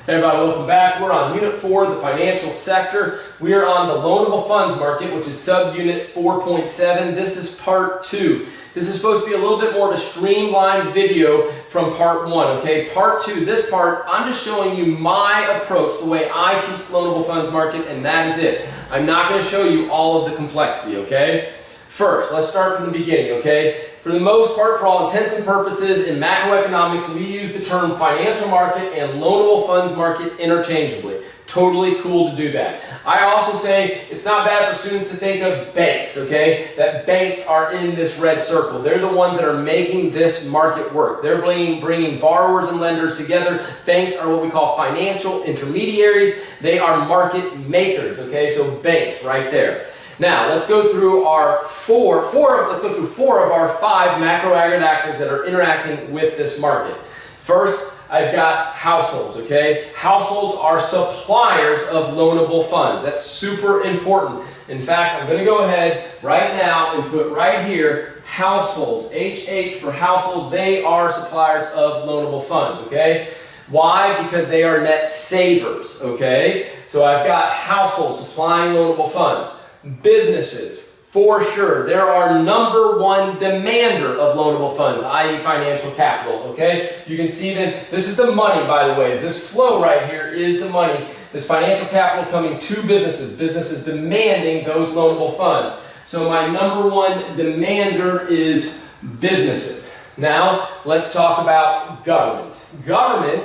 Hey everybody, welcome back. We're on Unit 4, the financial sector. We are on the loanable funds market, which is subunit 4.7. This is part 2. This is supposed to be a little bit more of a streamlined video from part 1, okay? Part 2, this part, I'm just showing you my approach, the way I teach the loanable funds market, and that is it. I'm not going to show you all of the complexity, okay? First, let's start from the beginning, okay? For the most part, for all intents and purposes, in macroeconomics, we use the term financial market and loanable funds market interchangeably. Totally cool to do that. I also say it's not bad for students to think of banks, okay? That banks are in this red circle. They're the ones that are making this market work. They're bringing borrowers and lenders together. Banks are what we call financial intermediaries. They are market makers, okay? So banks right there. Now, let's go through our four of our 5 macro aggregate actors that are interacting with this market. First, I've got households, okay? Households are suppliers of loanable funds. That's super important. In fact, I'm going to go ahead right now and put right here, households, HH for households. They are suppliers of loanable funds, okay? Why? Because they are net savers, okay? So I've got households supplying loanable funds. Businesses, for sure, they're our number one demander of loanable funds, i.e. financial capital, okay? You can see that this is the money, by the way. This flow right here is the money. This financial capital coming to businesses demanding those loanable funds. So my number one demander is businesses. Now, let's talk about government. Government,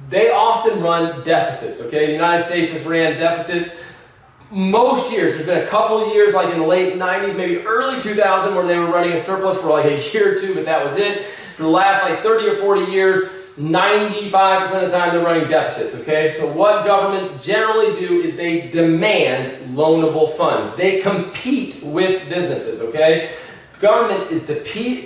they often run deficits, okay? The United States has ran deficits most years. There's been a couple of years, like in the late 90s, maybe early 2000, where they were running a surplus for like a year or two, but that was it. For the last like 30 or 40 years, 95% of the time they're running deficits, okay? So what governments generally do is they demand loanable funds. They compete with businesses, okay? Government is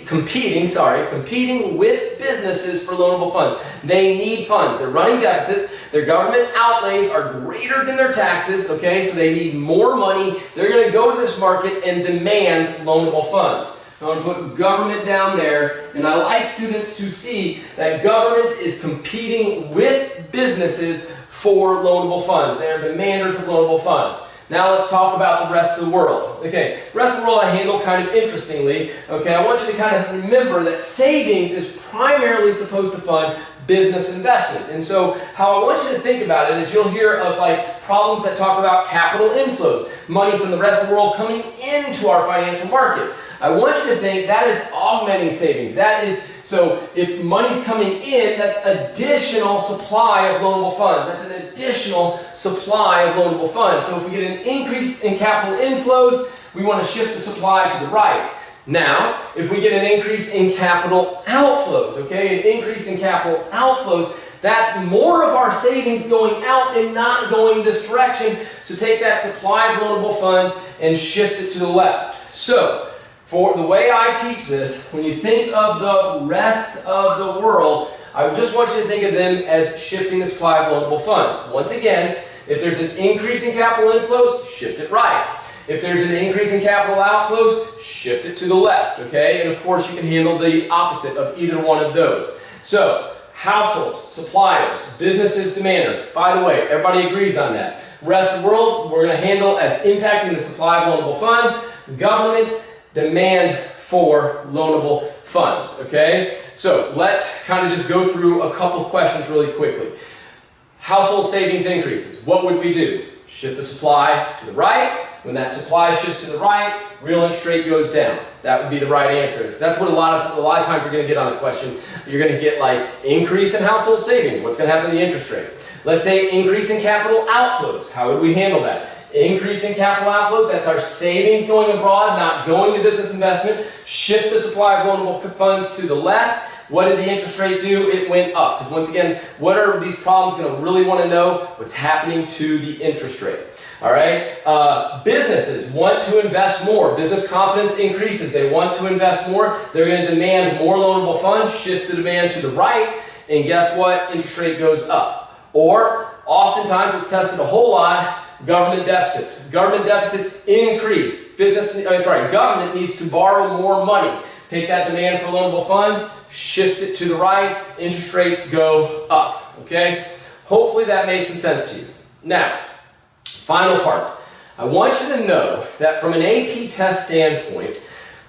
competing with businesses for loanable funds. They need funds. They're running deficits. Their government outlays are greater than their taxes, okay? So they need more money. They're going to go to this market and demand loanable funds. So I'm going to put government down there, and I like students to see that government is competing with businesses for loanable funds. They are demanders of loanable funds. Now let's talk about the rest of the world. Okay, the rest of the world I handle kind of interestingly. Okay, I want you to kind of remember that savings is primarily supposed to fund business investment. And so how I want you to think about it is you'll hear of like problems that talk about capital inflows, money from the rest of the world coming into our financial market. I want you to think that is augmenting savings. That is, so if money's coming in, that's additional supply of loanable funds. That's an additional supply of loanable funds. So if we get an increase in capital inflows, we want to shift the supply to the right. Now, if we get an increase in capital outflows, okay, an increase in capital outflows, that's more of our savings going out and not going this direction. So take that supply of loanable funds and shift it to the left. So, for the way I teach this, when you think of the rest of the world, I just want you to think of them as shifting the supply of loanable funds. Once again, if there's an increase in capital inflows, shift it right. If there's an increase in capital outflows, shift it to the left, okay? And of course, you can handle the opposite of either one of those. So, households, suppliers, businesses, demanders. By the way, everybody agrees on that. Rest of the world, we're going to handle as impacting the supply of loanable funds. Government, demand for loanable funds, okay? So let's kind of just go through a couple questions really quickly. Household savings increases. What would we do? Shift the supply to the right. When that supply shifts to the right, real interest rate goes down. That would be the right answer. Because that's what a lot of times you're going to get on a question. You're going to get like increase in household savings. What's going to happen to the interest rate? Let's say increase in capital outflows. How would we handle that? Increase in capital outflows, that's our savings going abroad, not going to business investment. Shift the supply of loanable funds to the left. What did the interest rate do? It went up. Because once again, what are these problems going to really want to know? What's happening to the interest rate. All right? Businesses want to invest more. Business confidence increases. They want to invest more. They're going to demand more loanable funds. Shift the demand to the right. And guess what? Interest rate goes up. Or, oftentimes, what's tested a whole lot, government deficits. Government deficits increase. Government needs to borrow more money. Take that demand for loanable funds, shift it to the right, interest rates go up, okay? Hopefully that made some sense to you. Now, final part. I want you to know that from an AP test standpoint,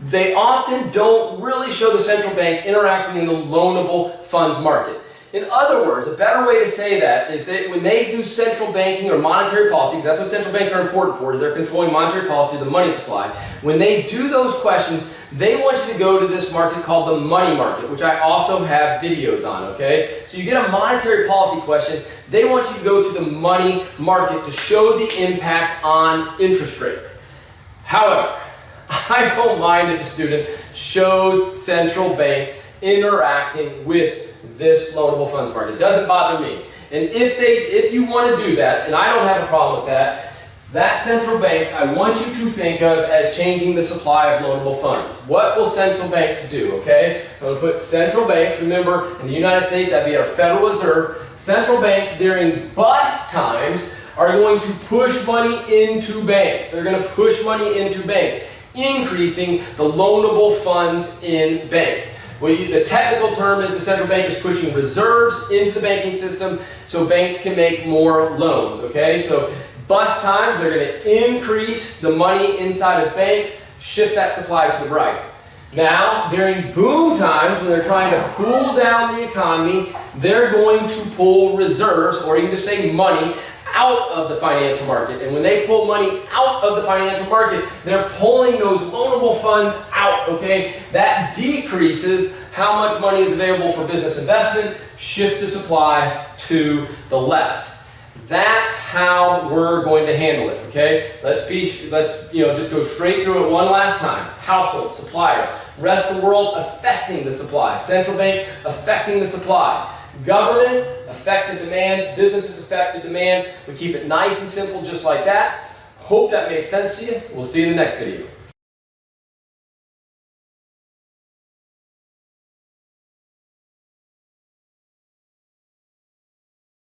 they often don't really show the central bank interacting in the loanable funds market. In other words, a better way to say that is that when they do central banking or monetary policy, because that's what central banks are important for, is they're controlling monetary policy of the money supply. When they do those questions, they want you to go to this market called the money market, which I also have videos on, okay? So you get a monetary policy question, they want you to go to the money market to show the impact on interest rates. However, I don't mind if a student shows central banks interacting with this loanable funds market. It doesn't bother me. And if you want to do that, and I don't have a problem with that, that central banks I want you to think of as changing the supply of loanable funds. What will central banks do, okay? I'm going to put central banks, remember in the United States that'd be our Federal Reserve. Central banks during bust times are going to push money into banks. They're going to push money into banks, increasing the loanable funds in banks. Well, the technical term is the central bank is pushing reserves into the banking system so banks can make more loans, okay? So bust times, they're going to increase the money inside of banks, shift that supply to the right. Now, during boom times, when they're trying to cool down the economy, they're going to pull reserves, or even just say money, out of the financial market. And when they pull money out of the financial market, they're pulling those loanable funds out, okay? That decreases how much money is available for business investment, shift the supply to the left. That's how we're going to handle it, okay? Let's just go straight through it one last time. Households, suppliers, rest of the world affecting the supply. Central bank affecting the supply. Governments affect the demand, businesses affect the demand. We keep it nice and simple just like that. Hope that makes sense to you. We'll see you in the next video.